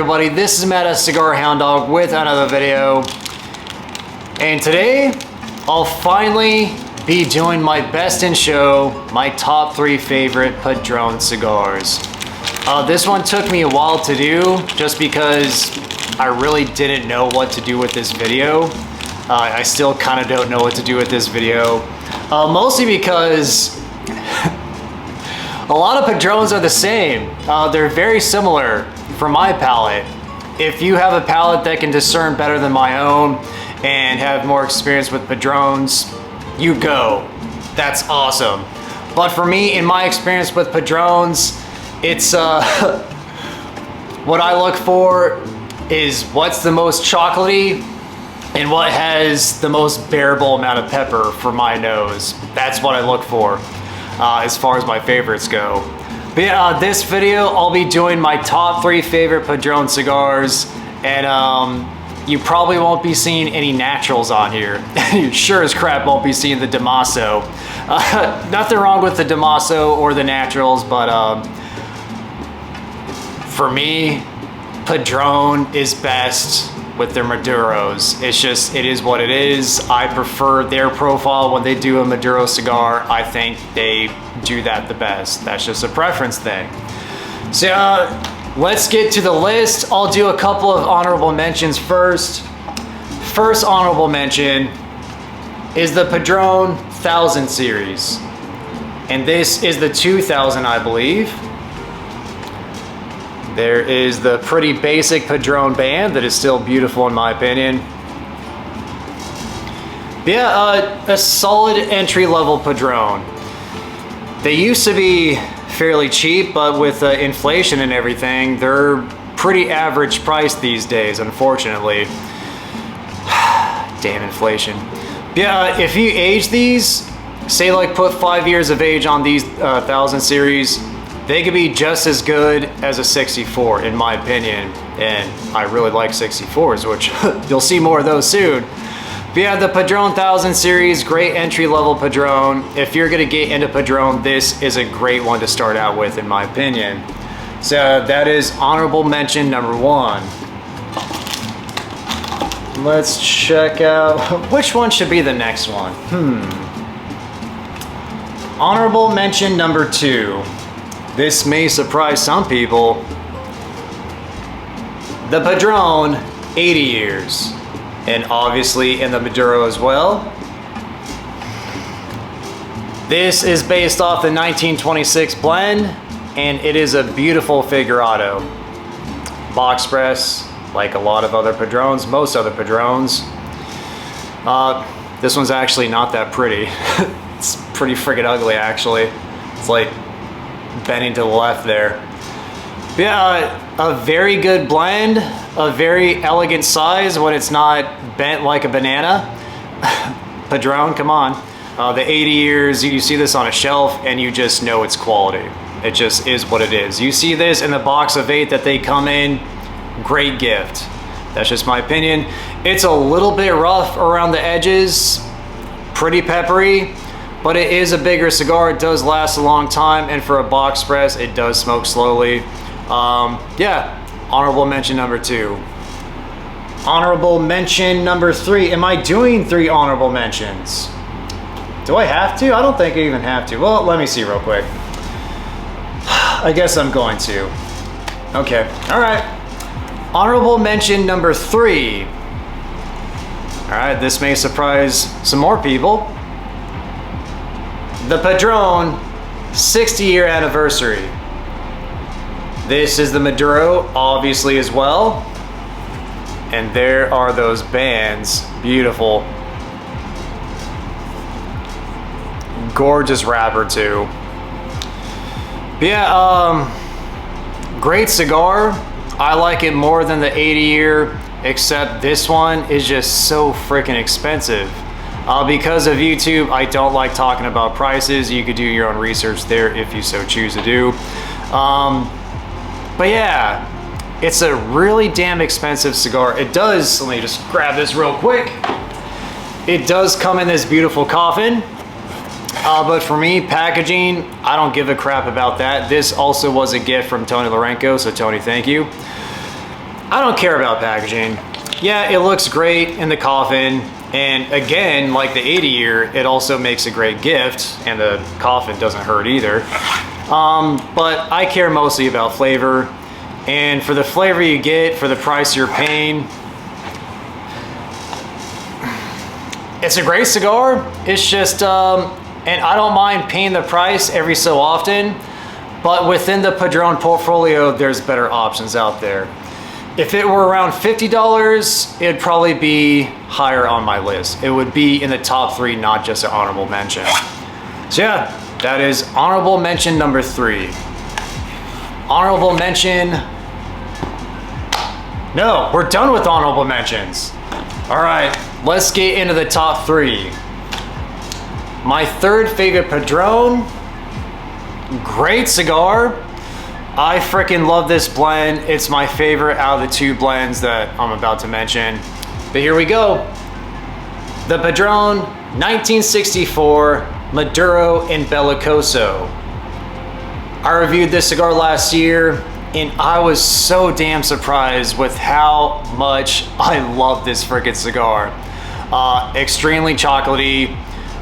everybody, this is Matt Cigar Hound Dog with another video. And today, I'll finally be doing my best in show, my top 3 favorite Padron cigars. This one took me a while to do, just because I really didn't know what to do with this video. I still kind of don't know what to do with this video. Mostly because a lot of Padrones are the same. They're very similar for my palate. If you have a palate that can discern better than my own and have more experience with Padrones, you go. That's awesome. But for me, in my experience with Padrones, it's what I look for is what's the most chocolatey and what has the most bearable amount of pepper for my nose. That's what I look for as far as my favorites go. But yeah, this video I'll be doing my top 3 favorite Padron cigars, and you probably won't be seeing any naturals on here. You sure as crap won't be seeing the Damaso. Nothing wrong with the Damaso or the naturals, but for me, Padron is best with their Maduros. It's just, it is what it is. I prefer their profile when they do a Maduro cigar. I think they do that the best. That's just a preference thing. So let's get to the list. I'll do a couple of honorable mentions first. First honorable mention is the Padron 1000 series. And this is the 2000, I believe. There is the pretty basic Padron band that is still beautiful in my opinion. But yeah, a solid entry-level Padron. They used to be fairly cheap, but with inflation and everything, they're pretty average price these days, unfortunately. Damn inflation. But yeah, if you age these, say like put 5 years of age on these 1000 series, they could be just as good as a 64 in my opinion, and I really like 64s, which you'll see more of those soon. But yeah, the Padron 1000 series, great entry-level Padron. If you're gonna get into Padron, this is a great one to start out with in my opinion. So that is honorable mention number 1. Let's check out, which one should be the next one? Honorable mention number 2. This may surprise some people. The Padron 80 years, and obviously in the Maduro as well. This is based off the 1926 blend, and it is a beautiful figurado. Box press, like a lot of other Padrones, most other Padrones. This one's actually not that pretty. It's pretty friggin' ugly actually. It's like bending to the left there. Yeah, a very good blend, a very elegant size when it's not bent like a banana. Padron, come on. The 80 years, you see this on a shelf and you just know it's quality. It just is what it is. You see this in the box of 8 that they come in, great gift. That's just my opinion. It's a little bit rough around the edges, pretty peppery, but it is a bigger cigar. It does last a long time, and for a box press, it does smoke slowly. Yeah, honorable mention number 2. Honorable mention number 3. Am I doing 3 honorable mentions? Do I have to? I don't think I even have to. Well, let me see real quick. I guess I'm going to. Okay, all right. Honorable mention number 3. All right, this may surprise some more people. The Padron 60-year anniversary. This is the Maduro, obviously, as well. And there are those bands. Beautiful. Gorgeous wrapper, too. But yeah, great cigar. I like it more than the 80-year, except this one is just so freaking expensive. Because of YouTube, I don't like talking about prices. You could do your own research there if you so choose to do. But yeah, it's a really damn expensive cigar. It does, let me just grab this real quick. It does come in this beautiful coffin. But for me, packaging, I don't give a crap about that. This also was a gift from Tony Lorenko, so Tony, thank you. I don't care about packaging. Yeah, it looks great in the coffin. And again, like the 80 year, it also makes a great gift, and the coffin doesn't hurt either. But I care mostly about flavor. And for the flavor you get, for the price you're paying, it's a great cigar. It's just, and I don't mind paying the price every so often, but within the Padron portfolio, there's better options out there. If it were around $50, it'd probably be higher on my list. It would be in the top 3, not just an honorable mention. So yeah, that is honorable mention number 3. Honorable mention. No, we're done with honorable mentions. All right, let's get into the top 3. My third favorite Padron, great cigar. I freaking love this blend. It's my favorite out of the 2 blends that I'm about to mention. But here we go. The Padron 1964 Maduro and Bellicoso. I reviewed this cigar last year, and I was so damn surprised with how much I love this freaking cigar. Extremely chocolatey,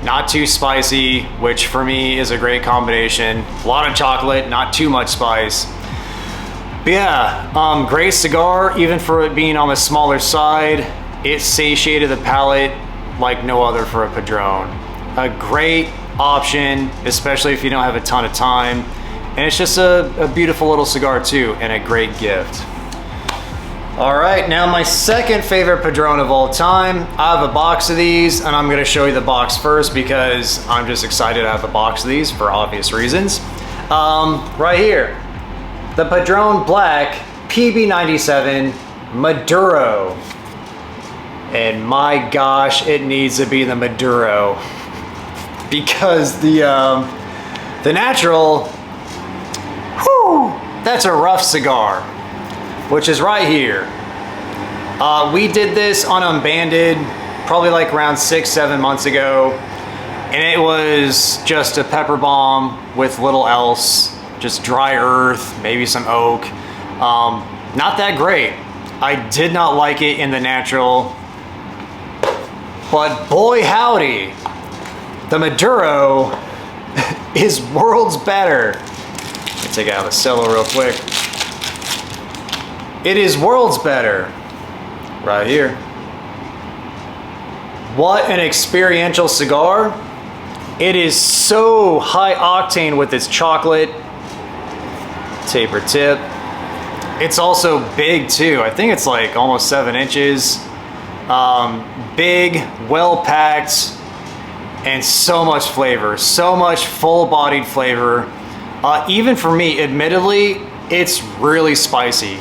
not too spicy, which for me is a great combination. A lot of chocolate, not too much spice. But yeah, great cigar, even for it being on the smaller side. It satiated the palate like no other for a Padron. A great option, especially if you don't have a ton of time. And it's just a beautiful little cigar too, and a great gift. All right, now my second favorite Padron of all time. I have a box of these, and I'm gonna show you the box first because I'm just excited to have a box of these for obvious reasons. Right here, the Padron Black PB97 Maduro. And my gosh, it needs to be the Maduro because the natural, whew, that's a rough cigar, which is right here. We did this on Unbanded probably like around 6-7 months ago, and it was just a pepper bomb with little else, just dry earth, maybe some oak. Not that great. I did not like it in the natural, but boy howdy, the Maduro is worlds better. Let me take it out of the cellar real quick. It is worlds better. Right here. What an experiential cigar. It is so high octane with its chocolate. Taper tip. It's also big too. I think it's like almost 7 inches. Big, well packed, and so much flavor. So much full-bodied flavor. Even for me, admittedly, it's really spicy,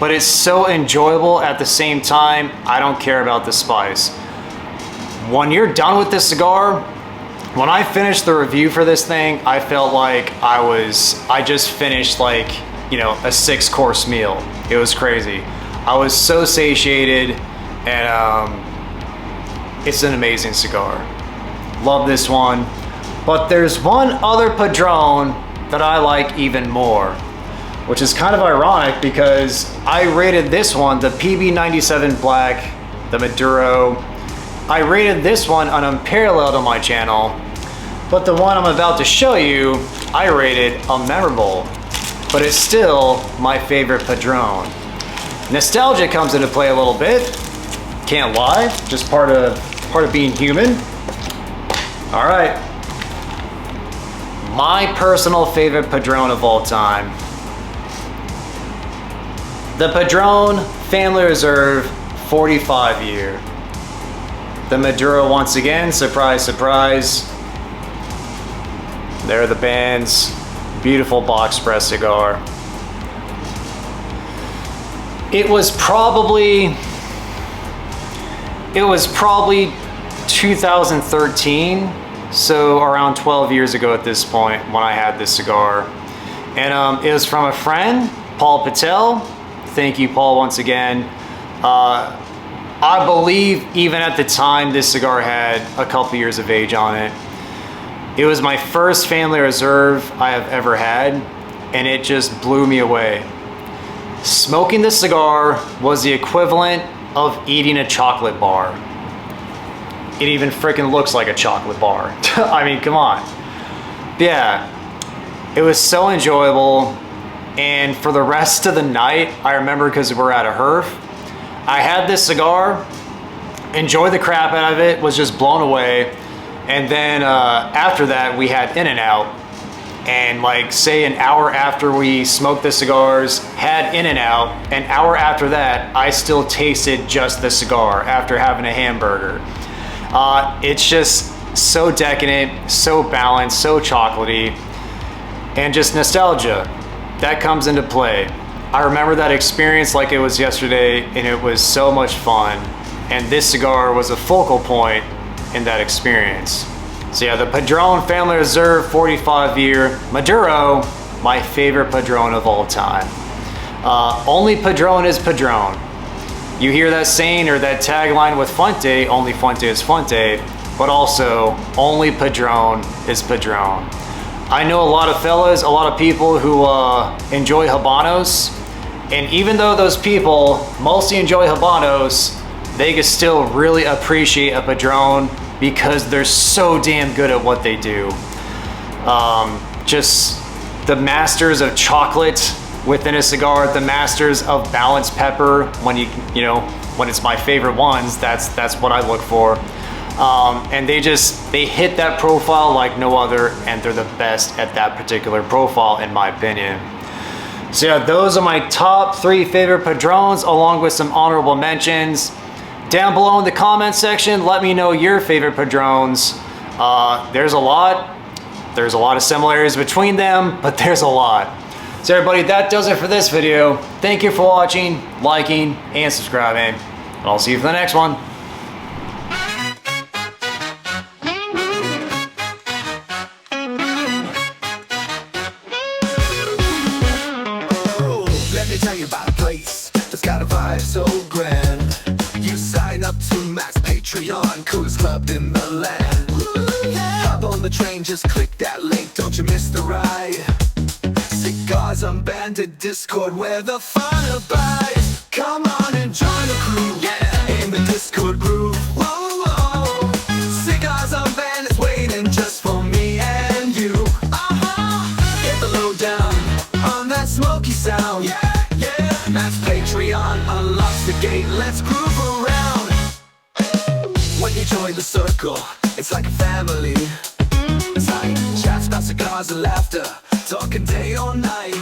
but it's so enjoyable at the same time. I don't care about the spice. When you're done with this cigar, when I finished the review for this thing, I felt like I just finished like, you know, a 6-course meal. It was crazy. I was so satiated, and it's an amazing cigar. Love this one. But there's one other Padron that I like even more, which is kind of ironic because I rated this one, the PB97 Black, the Maduro. I rated this one on Unparalleled on my channel, but the one I'm about to show you, I rated Unmemorable, but it's still my favorite Padron. Nostalgia comes into play a little bit, can't lie, just part of being human. All right, my personal favorite Padron of all time. The Padron Family Reserve 45 year. The Maduro once again, surprise, surprise. There are the bands. Beautiful box press cigar. It was probably 2013, so around 12 years ago at this point when I had this cigar. And it was from a friend, Paul Patel. Thank you, Paul, once again. I believe even at the time this cigar had a couple years of age on it. It was my first Family Reserve I have ever had, and it just blew me away. Smoking this cigar was the equivalent of eating a chocolate bar. It even freaking looks like a chocolate bar. I mean, come on. Yeah, it was so enjoyable. And for the rest of the night, I remember, because we're at a herf, I had this cigar, enjoyed the crap out of it, was just blown away. And then after that, we had In-N-Out. And like, say an hour after we smoked the cigars, had In-N-Out, an hour after that, I still tasted just the cigar after having a hamburger. It's just so decadent, so balanced, so chocolatey, and just nostalgia. That comes into play. I remember that experience like it was yesterday, and it was so much fun. And this cigar was a focal point in that experience. So yeah, the Padron Family Reserve 45 year Maduro, my favorite Padron of all time. Only Padron is Padron. You hear that saying or that tagline with Fuente, only Fuente is Fuente, but also only Padron is Padron. I know a lot of fellas, a lot of people who enjoy Habanos, and even though those people mostly enjoy Habanos, they can still really appreciate a Padron because they're so damn good at what they do. Just the masters of chocolate within a cigar, the masters of balanced pepper. When when it's my favorite ones, that's what I look for. And they hit that profile like no other, and they're the best at that particular profile, in my opinion. So yeah, those are my top 3 favorite Padrones, along with some honorable mentions. Down below in the comment section, let me know your favorite Padrones. There's a lot of similarities between them, but there's a lot. So everybody, that does it for this video. Thank you for watching, liking, and subscribing. And I'll see you for the next one. Let me tell you about a place that's got a vibe so grand. You sign up to Max Patreon, coolest club in the land. Hop on the train, just click that link, don't you miss the ride. Cigars Unbanded Discord, where the fun abides. Come on and join the crew, yeah, in the Discord groove. Whoa, whoa. Cigars Unbanded is waiting just for me and you. Get the lowdown on that smoky sound. Yeah. Max Patreon unlocks the gate, let's groove around. When you join the circle, it's like a family. It's like chats about cigars and laughter, talking day or night.